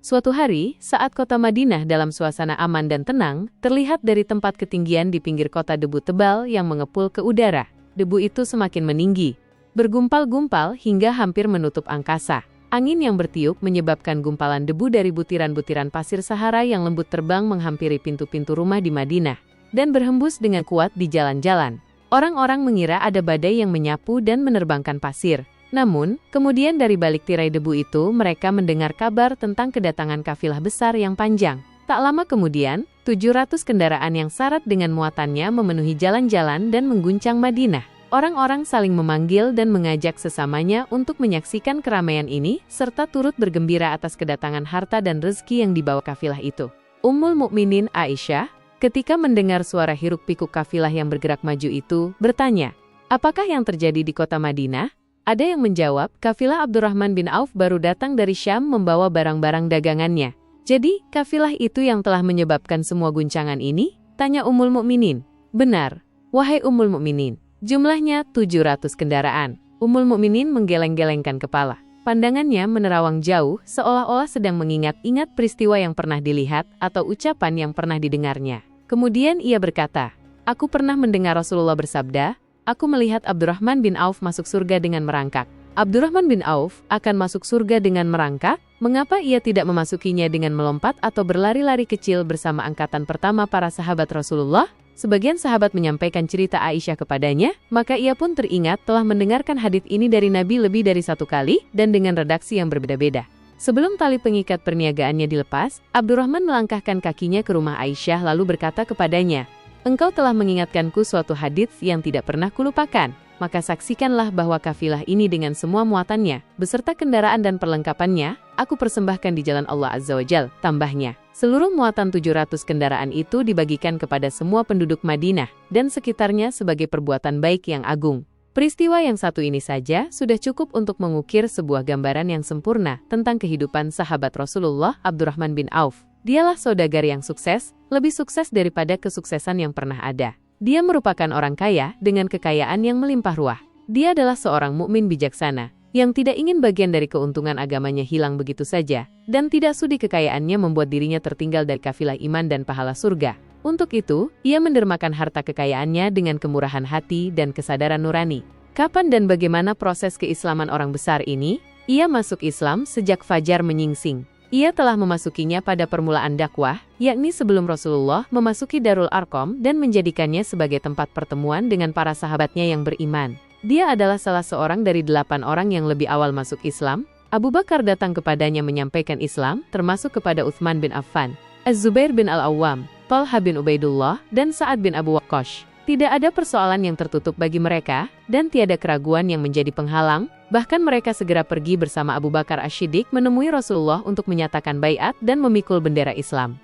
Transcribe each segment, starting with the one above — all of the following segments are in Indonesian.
Suatu hari, saat kota Madinah dalam suasana aman dan tenang, terlihat dari tempat ketinggian di pinggir kota debu tebal yang mengepul ke udara. Debu itu semakin meninggi, bergumpal-gumpal hingga hampir menutup angkasa. Angin yang bertiup menyebabkan gumpalan debu dari butiran-butiran pasir Sahara yang lembut terbang menghampiri pintu-pintu rumah di Madinah dan berhembus dengan kuat di jalan-jalan. Orang-orang mengira ada badai yang menyapu dan menerbangkan pasir. Namun, kemudian dari balik tirai debu itu mereka mendengar kabar tentang kedatangan kafilah besar yang panjang. Tak lama kemudian, 700 kendaraan yang syarat dengan muatannya memenuhi jalan-jalan dan mengguncang Madinah. Orang-orang saling memanggil dan mengajak sesamanya untuk menyaksikan keramaian ini, serta turut bergembira atas kedatangan harta dan rezeki yang dibawa kafilah itu. Ummul Mukminin Aisyah, ketika mendengar suara hiruk-pikuk kafilah yang bergerak maju itu, bertanya, "Apakah yang terjadi di kota Madinah?" Ada yang menjawab, kafilah Abdurrahman bin Auf baru datang dari Syam membawa barang-barang dagangannya. "Jadi, kafilah itu yang telah menyebabkan semua guncangan ini?" tanya Ummul Mukminin. "Benar, wahai Ummul Mukminin. Jumlahnya 700 kendaraan." Ummul Mukminin menggeleng-gelengkan kepala. Pandangannya menerawang jauh, seolah-olah sedang mengingat-ingat peristiwa yang pernah dilihat atau ucapan yang pernah didengarnya. Kemudian ia berkata, "Aku pernah mendengar Rasulullah bersabda, aku melihat Abdurrahman bin Auf masuk surga dengan merangkak." Abdurrahman bin Auf akan masuk surga dengan merangkak? Mengapa ia tidak memasukinya dengan melompat atau berlari-lari kecil bersama angkatan pertama para sahabat Rasulullah? Sebagian sahabat menyampaikan cerita Aisyah kepadanya, maka ia pun teringat telah mendengarkan hadits ini dari Nabi lebih dari satu kali dan dengan redaksi yang berbeda-beda. Sebelum tali pengikat perniagaannya dilepas, Abdurrahman melangkahkan kakinya ke rumah Aisyah lalu berkata kepadanya, "Engkau telah mengingatkanku suatu hadits yang tidak pernah kulupakan. Maka saksikanlah bahwa kafilah ini dengan semua muatannya, beserta kendaraan dan perlengkapannya, aku persembahkan di jalan Allah Azza wa Jal." Tambahnya, seluruh muatan 700 kendaraan itu dibagikan kepada semua penduduk Madinah dan sekitarnya sebagai perbuatan baik yang agung. Peristiwa yang satu ini saja sudah cukup untuk mengukir sebuah gambaran yang sempurna tentang kehidupan sahabat Rasulullah Abdurrahman bin Auf. Dialah saudagar yang sukses, lebih sukses daripada kesuksesan yang pernah ada. Dia merupakan orang kaya dengan kekayaan yang melimpah ruah. Dia adalah seorang mukmin bijaksana yang tidak ingin bagian dari keuntungan agamanya hilang begitu saja, dan tidak sudi kekayaannya membuat dirinya tertinggal dari kafilah iman dan pahala surga. Untuk itu, ia mendermakan harta kekayaannya dengan kemurahan hati dan kesadaran nurani. Kapan dan bagaimana proses keislaman orang besar ini? Ia masuk Islam sejak fajar menyingsing. Ia telah memasukinya pada permulaan dakwah, yakni sebelum Rasulullah memasuki Darul Arqam dan menjadikannya sebagai tempat pertemuan dengan para sahabatnya yang beriman. Dia adalah salah seorang dari 8 orang yang lebih awal masuk Islam. Abu Bakar datang kepadanya menyampaikan Islam, termasuk kepada Utsman bin Affan, Az-Zubair bin Al-Awwam, Thalha bin Ubaidullah, dan Sa'ad bin Abu Waqqash. Tidak ada persoalan yang tertutup bagi mereka, dan tiada keraguan yang menjadi penghalang. Bahkan mereka segera pergi bersama Abu Bakar Asy-Syiddiq menemui Rasulullah untuk menyatakan baiat dan memikul bendera Islam.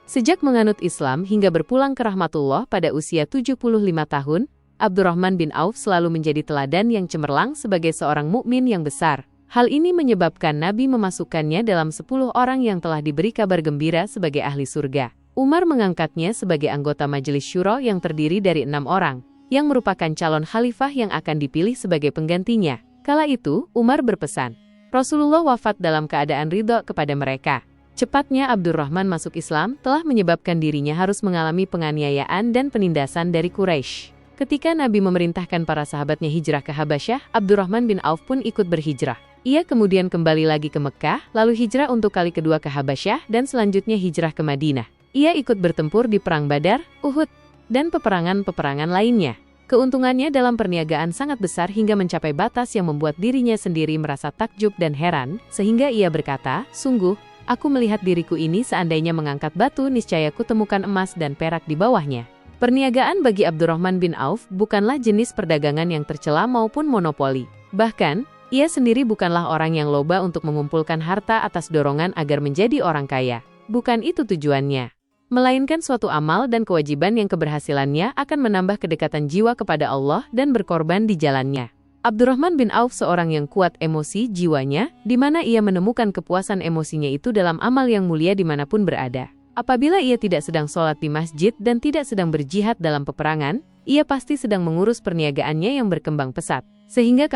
Sejak menganut Islam hingga berpulang ke rahmatullah pada usia 75 tahun, Abdurrahman bin Auf selalu menjadi teladan yang cemerlang sebagai seorang mukmin yang besar. Hal ini menyebabkan Nabi memasukkannya dalam 10 orang yang telah diberi kabar gembira sebagai ahli surga. Umar mengangkatnya sebagai anggota Majelis Syuro yang terdiri dari 6 orang, yang merupakan calon khalifah yang akan dipilih sebagai penggantinya. Kala itu, Umar berpesan, Rasulullah wafat dalam keadaan ridho kepada mereka. Cepatnya Abdurrahman masuk Islam telah menyebabkan dirinya harus mengalami penganiayaan dan penindasan dari Quraisy. Ketika Nabi memerintahkan para sahabatnya hijrah ke Habasyah, Abdurrahman bin Auf pun ikut berhijrah. Ia kemudian kembali lagi ke Mekkah, lalu hijrah untuk kali kedua ke Habasyah, dan selanjutnya hijrah ke Madinah. Ia ikut bertempur di Perang Badar, Uhud, dan peperangan-peperangan lainnya. Keuntungannya dalam perniagaan sangat besar hingga mencapai batas yang membuat dirinya sendiri merasa takjub dan heran, sehingga ia berkata, "Sungguh, aku melihat diriku ini seandainya mengangkat batu niscaya kutemukan emas dan perak di bawahnya." Perniagaan bagi Abdurrahman bin Auf bukanlah jenis perdagangan yang tercela maupun monopoli. Bahkan, ia sendiri bukanlah orang yang loba untuk mengumpulkan harta atas dorongan agar menjadi orang kaya. Bukan itu tujuannya. Melainkan suatu amal dan kewajiban yang keberhasilannya akan menambah kedekatan jiwa kepada Allah dan berkorban di jalannya. Abdurrahman bin Auf seorang yang kuat emosi jiwanya, di mana ia menemukan kepuasan emosinya itu dalam amal yang mulia dimanapun berada. Apabila ia tidak sedang sholat di masjid dan tidak sedang berjihad dalam peperangan, ia pasti sedang mengurus perniagaannya yang berkembang pesat. Sehingga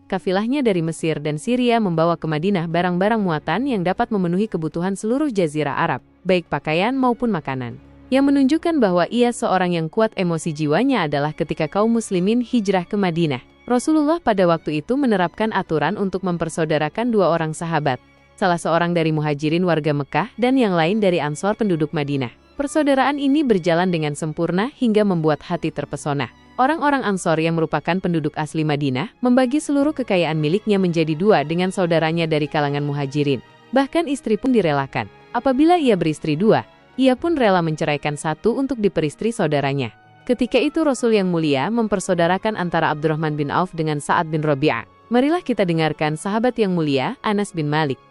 kafilahnya dari Mesir dan Syria membawa ke Madinah barang-barang muatan yang dapat memenuhi kebutuhan seluruh jazirah Arab, baik pakaian maupun makanan. Yang menunjukkan bahwa ia seorang yang kuat emosi jiwanya adalah ketika kaum muslimin hijrah ke Madinah. Rasulullah pada waktu itu menerapkan aturan untuk mempersaudarakan dua orang sahabat, salah seorang dari Muhajirin warga Mekah dan yang lain dari Ansor penduduk Madinah. Persaudaraan ini berjalan dengan sempurna hingga membuat hati terpesona. Orang-orang Ansor yang merupakan penduduk asli Madinah membagi seluruh kekayaan miliknya menjadi dua dengan saudaranya dari kalangan Muhajirin. Bahkan istri pun direlakan. Apabila ia beristri dua, ia pun rela menceraikan satu untuk diperistri saudaranya. Ketika itu Rasul yang mulia mempersaudarakan antara Abdurrahman bin Auf dengan Sa'ad bin Rabi'ah. Marilah kita dengarkan sahabat yang mulia, Anas bin Malik,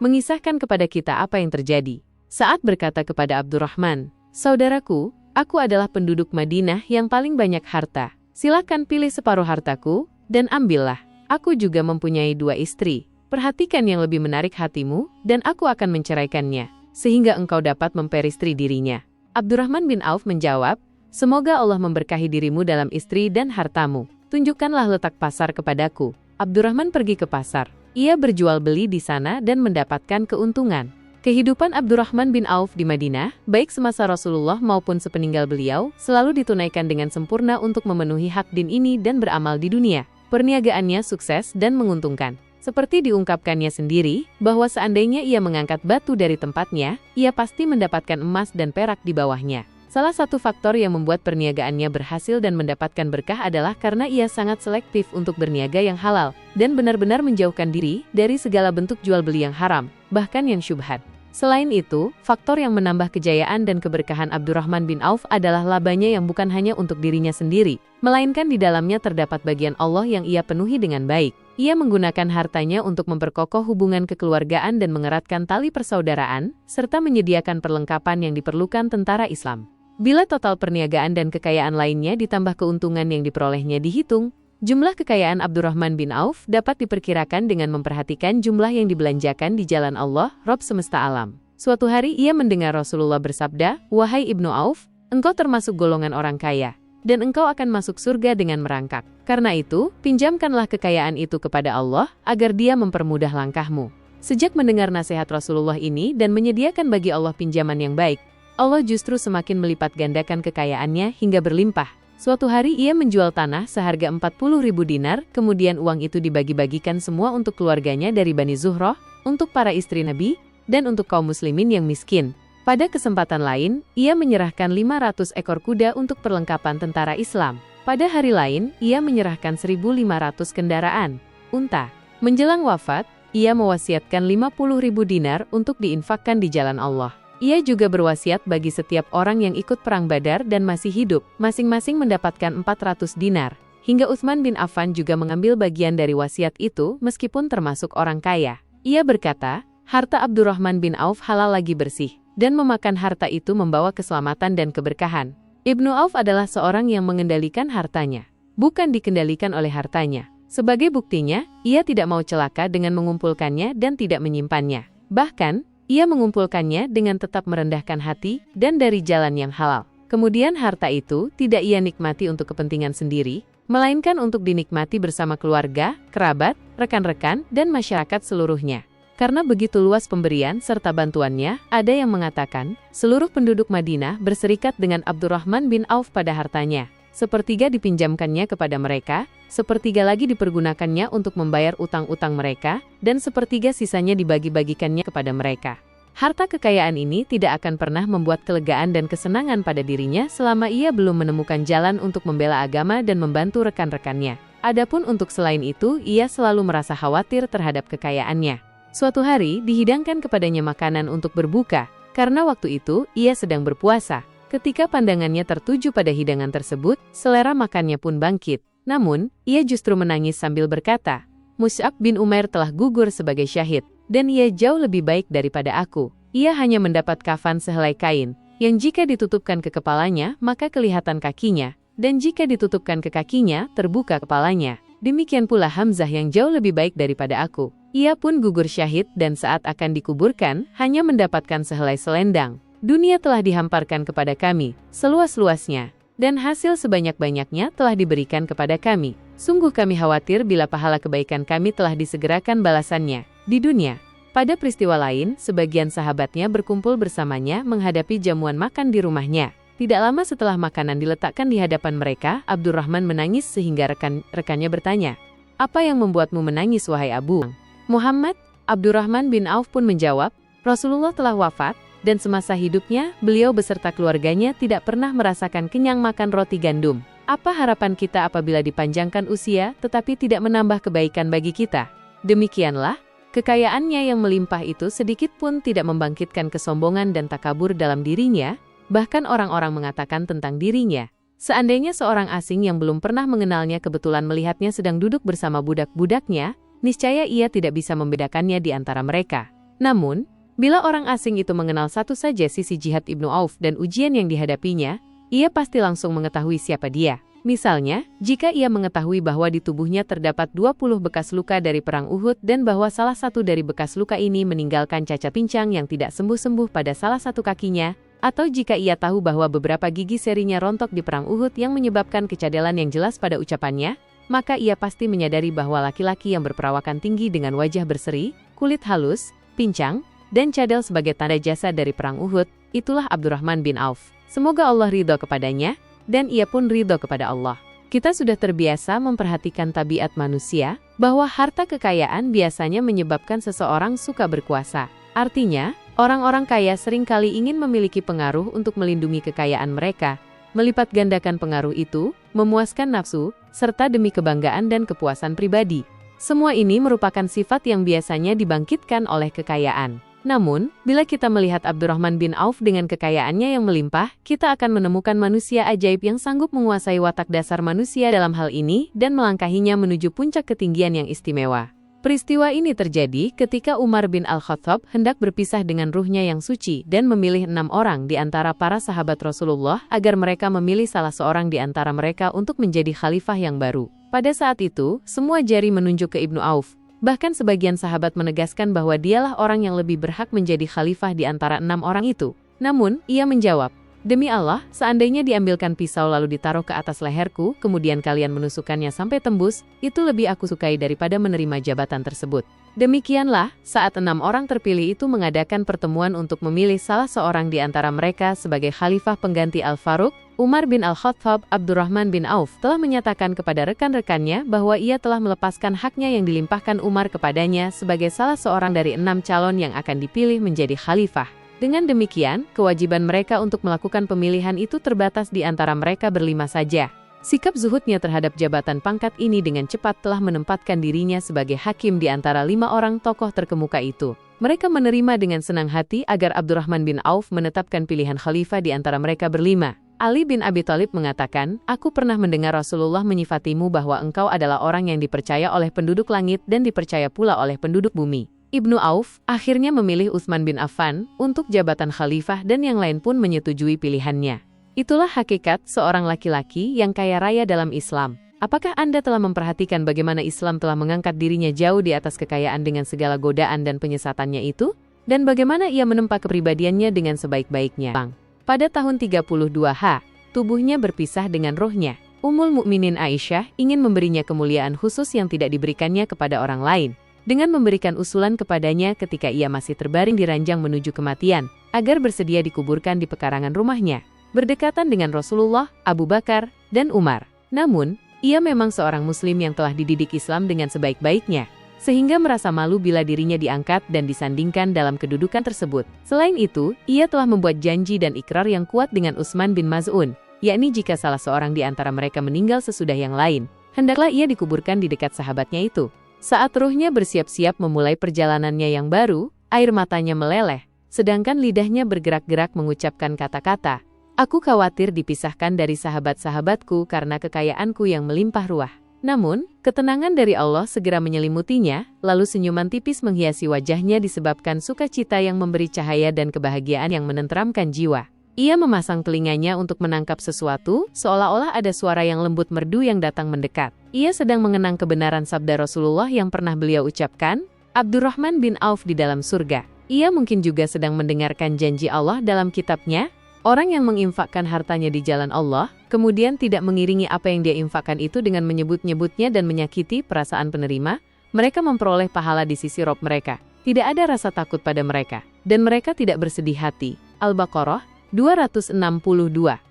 mengisahkan kepada kita apa yang terjadi. Sa'ad berkata kepada Abdurrahman, "Saudaraku, aku adalah penduduk Madinah yang paling banyak harta. Silakan pilih separuh hartaku, dan ambillah. Aku juga mempunyai dua istri. Perhatikan yang lebih menarik hatimu, dan aku akan menceraikannya, sehingga engkau dapat memperistri dirinya." Abdurrahman bin Auf menjawab, "Semoga Allah memberkahi dirimu dalam istri dan hartamu. Tunjukkanlah letak pasar kepadaku." Abdurrahman pergi ke pasar. Ia berjual beli di sana dan mendapatkan keuntungan. Kehidupan Abdurrahman bin Auf di Madinah, baik semasa Rasulullah maupun sepeninggal beliau, selalu ditunaikan dengan sempurna untuk memenuhi hak din ini dan beramal di dunia. Perniagaannya sukses dan menguntungkan. Seperti diungkapkannya sendiri, bahwa seandainya ia mengangkat batu dari tempatnya, ia pasti mendapatkan emas dan perak di bawahnya. Salah satu faktor yang membuat perniagaannya berhasil dan mendapatkan berkah adalah karena ia sangat selektif untuk berniaga yang halal, dan benar-benar menjauhkan diri dari segala bentuk jual beli yang haram, bahkan yang syubhat. Selain itu, faktor yang menambah kejayaan dan keberkahan Abdurrahman bin Auf adalah labanya yang bukan hanya untuk dirinya sendiri, melainkan di dalamnya terdapat bagian Allah yang ia penuhi dengan baik. Ia menggunakan hartanya untuk memperkokoh hubungan kekeluargaan dan mengeratkan tali persaudaraan, serta menyediakan perlengkapan yang diperlukan tentara Islam. Bila total perniagaan dan kekayaan lainnya ditambah keuntungan yang diperolehnya dihitung, jumlah kekayaan Abdurrahman bin Auf dapat diperkirakan dengan memperhatikan jumlah yang dibelanjakan di jalan Allah, Rabb semesta alam. Suatu hari ia mendengar Rasulullah bersabda, "Wahai Ibnu Auf, engkau termasuk golongan orang kaya, dan engkau akan masuk surga dengan merangkak. Karena itu, pinjamkanlah kekayaan itu kepada Allah, agar Dia mempermudah langkahmu." Sejak mendengar nasihat Rasulullah ini dan menyediakan bagi Allah pinjaman yang baik, Allah justru semakin melipat gandakan kekayaannya hingga berlimpah. Suatu hari ia menjual tanah seharga 40.000 dinar, kemudian uang itu dibagi-bagikan semua untuk keluarganya dari Bani Zuhroh, untuk para istri Nabi, dan untuk kaum muslimin yang miskin. Pada kesempatan lain, ia menyerahkan 500 ekor kuda untuk perlengkapan tentara Islam. Pada hari lain, ia menyerahkan 1.500 kendaraan unta. Menjelang wafat, ia mewasiatkan 50.000 dinar untuk diinfakkan di jalan Allah. Ia juga berwasiat bagi setiap orang yang ikut perang Badar dan masih hidup, masing-masing mendapatkan 400 dinar. Hingga Utsman bin Affan juga mengambil bagian dari wasiat itu meskipun termasuk orang kaya. Ia berkata, harta Abdurrahman bin Auf halal lagi bersih, dan memakan harta itu membawa keselamatan dan keberkahan. Ibnu Auf adalah seorang yang mengendalikan hartanya, bukan dikendalikan oleh hartanya. Sebagai buktinya, ia tidak mau celaka dengan mengumpulkannya dan tidak menyimpannya. Bahkan, ia mengumpulkannya dengan tetap merendahkan hati dan dari jalan yang halal. Kemudian harta itu tidak ia nikmati untuk kepentingan sendiri, melainkan untuk dinikmati bersama keluarga, kerabat, rekan-rekan, dan masyarakat seluruhnya. Karena begitu luas pemberian serta bantuannya, ada yang mengatakan, seluruh penduduk Madinah berserikat dengan Abdurrahman bin Auf pada hartanya. Sepertiga dipinjamkannya kepada mereka, sepertiga lagi dipergunakannya untuk membayar utang-utang mereka, dan sepertiga sisanya dibagi-bagikannya kepada mereka. Harta kekayaan ini tidak akan pernah membuat kelegaan dan kesenangan pada dirinya selama ia belum menemukan jalan untuk membela agama dan membantu rekan-rekannya. Adapun untuk selain itu, ia selalu merasa khawatir terhadap kekayaannya. Suatu hari, dihidangkan kepadanya makanan untuk berbuka, karena waktu itu, ia sedang berpuasa. Ketika pandangannya tertuju pada hidangan tersebut, selera makannya pun bangkit. Namun, ia justru menangis sambil berkata, Mus'ab bin Umair telah gugur sebagai syahid, dan ia jauh lebih baik daripada aku. Ia hanya mendapat kafan sehelai kain, yang jika ditutupkan ke kepalanya, maka kelihatan kakinya, dan jika ditutupkan ke kakinya, terbuka kepalanya. Demikian pula Hamzah yang jauh lebih baik daripada aku. Ia pun gugur syahid dan saat akan dikuburkan, hanya mendapatkan sehelai selendang. Dunia telah dihamparkan kepada kami, seluas-luasnya, dan hasil sebanyak-banyaknya telah diberikan kepada kami. Sungguh kami khawatir bila pahala kebaikan kami telah disegerakan balasannya di dunia. Pada peristiwa lain, sebagian sahabatnya berkumpul bersamanya menghadapi jamuan makan di rumahnya. Tidak lama setelah makanan diletakkan di hadapan mereka, Abdurrahman menangis sehingga rekan-rekannya bertanya, "Apa yang membuatmu menangis, wahai Abu Muhammad?" Abdurrahman bin Auf pun menjawab, "Rasulullah telah wafat, dan semasa hidupnya, beliau beserta keluarganya tidak pernah merasakan kenyang makan roti gandum. Apa harapan kita apabila dipanjangkan usia, tetapi tidak menambah kebaikan bagi kita?" Demikianlah, kekayaannya yang melimpah itu sedikit pun tidak membangkitkan kesombongan dan takabur dalam dirinya. Bahkan orang-orang mengatakan tentang dirinya, seandainya seorang asing yang belum pernah mengenalnya kebetulan melihatnya sedang duduk bersama budak-budaknya, niscaya ia tidak bisa membedakannya di antara mereka. Namun, bila orang asing itu mengenal satu saja sisi jihad Ibnu Auf dan ujian yang dihadapinya, ia pasti langsung mengetahui siapa dia. Misalnya, jika ia mengetahui bahwa di tubuhnya terdapat 20 bekas luka dari perang Uhud dan bahwa salah satu dari bekas luka ini meninggalkan cacat pincang yang tidak sembuh-sembuh pada salah satu kakinya, atau jika ia tahu bahwa beberapa gigi serinya rontok di perang Uhud yang menyebabkan kecadelan yang jelas pada ucapannya, maka ia pasti menyadari bahwa laki-laki yang berperawakan tinggi dengan wajah berseri, kulit halus, pincang, dan cadel sebagai tanda jasa dari perang Uhud, itulah Abdurrahman bin Auf. Semoga Allah ridho kepadanya, dan ia pun ridho kepada Allah. Kita sudah terbiasa memperhatikan tabiat manusia, bahwa harta kekayaan biasanya menyebabkan seseorang suka berkuasa. Artinya, orang-orang kaya seringkali ingin memiliki pengaruh untuk melindungi kekayaan mereka, melipat gandakan pengaruh itu, memuaskan nafsu, serta demi kebanggaan dan kepuasan pribadi. Semua ini merupakan sifat yang biasanya dibangkitkan oleh kekayaan. Namun, bila kita melihat Abdurrahman bin Auf dengan kekayaannya yang melimpah, kita akan menemukan manusia ajaib yang sanggup menguasai watak dasar manusia dalam hal ini dan melangkahinya menuju puncak ketinggian yang istimewa. Peristiwa ini terjadi ketika Umar bin Al-Khattab hendak berpisah dengan ruhnya yang suci dan memilih 6 orang di antara para sahabat Rasulullah agar mereka memilih salah seorang di antara mereka untuk menjadi khalifah yang baru. Pada saat itu, semua jari menunjuk ke Ibnu Auf. Bahkan sebagian sahabat menegaskan bahwa dialah orang yang lebih berhak menjadi khalifah di antara 6 orang itu. Namun, ia menjawab, "Demi Allah, seandainya diambilkan pisau lalu ditaruh ke atas leherku, kemudian kalian menusukkannya sampai tembus, itu lebih aku sukai daripada menerima jabatan tersebut." Demikianlah, saat 6 orang terpilih itu mengadakan pertemuan untuk memilih salah seorang di antara mereka sebagai khalifah pengganti Al-Faruq, Umar bin Al-Khattab, Abdurrahman bin Auf telah menyatakan kepada rekan-rekannya bahwa ia telah melepaskan haknya yang dilimpahkan Umar kepadanya sebagai salah seorang dari 6 calon yang akan dipilih menjadi khalifah. Dengan demikian, kewajiban mereka untuk melakukan pemilihan itu terbatas di antara mereka berlima saja. Sikap zuhudnya terhadap jabatan pangkat ini dengan cepat telah menempatkan dirinya sebagai hakim di antara 5 orang tokoh terkemuka itu. Mereka menerima dengan senang hati agar Abdurrahman bin Auf menetapkan pilihan khalifah di antara mereka berlima. Ali bin Abi Thalib mengatakan, "Aku pernah mendengar Rasulullah menyifatimu bahwa engkau adalah orang yang dipercaya oleh penduduk langit dan dipercaya pula oleh penduduk bumi." Ibnu Auf akhirnya memilih Utsman bin Affan untuk jabatan khalifah dan yang lain pun menyetujui pilihannya. Itulah hakikat seorang laki-laki yang kaya raya dalam Islam. Apakah Anda telah memperhatikan bagaimana Islam telah mengangkat dirinya jauh di atas kekayaan dengan segala godaan dan penyesatannya itu? Dan bagaimana ia menempa kepribadiannya dengan sebaik-baiknya? Pada tahun 32H, tubuhnya berpisah dengan rohnya. Ummul Mukminin Aisyah ingin memberinya kemuliaan khusus yang tidak diberikannya kepada orang lain, dengan memberikan usulan kepadanya ketika ia masih terbaring di ranjang menuju kematian, agar bersedia dikuburkan di pekarangan rumahnya, berdekatan dengan Rasulullah, Abu Bakar, dan Umar. Namun, ia memang seorang muslim yang telah dididik Islam dengan sebaik-baiknya, sehingga merasa malu bila dirinya diangkat dan disandingkan dalam kedudukan tersebut. Selain itu, ia telah membuat janji dan ikrar yang kuat dengan Utsman bin Maz'un, yakni jika salah seorang di antara mereka meninggal sesudah yang lain, hendaklah ia dikuburkan di dekat sahabatnya itu. Saat ruhnya bersiap-siap memulai perjalanannya yang baru, air matanya meleleh, sedangkan lidahnya bergerak-gerak mengucapkan kata-kata, "Aku khawatir dipisahkan dari sahabat-sahabatku karena kekayaanku yang melimpah ruah." Namun, ketenangan dari Allah segera menyelimutinya, lalu senyuman tipis menghiasi wajahnya disebabkan sukacita yang memberi cahaya dan kebahagiaan yang menenteramkan jiwa. Ia memasang telinganya untuk menangkap sesuatu, seolah-olah ada suara yang lembut merdu yang datang mendekat. Ia sedang mengenang kebenaran sabda Rasulullah yang pernah beliau ucapkan, "Abdurrahman bin Auf di dalam surga." Ia mungkin juga sedang mendengarkan janji Allah dalam kitabnya, Orang yang menginfakkan hartanya di jalan Allah, kemudian tidak mengiringi apa yang dia infakkan itu dengan menyebut-nyebutnya dan menyakiti perasaan penerima, mereka memperoleh pahala di sisi Rob mereka. Tidak ada rasa takut pada mereka, dan mereka tidak bersedih hati. Al-Baqarah 262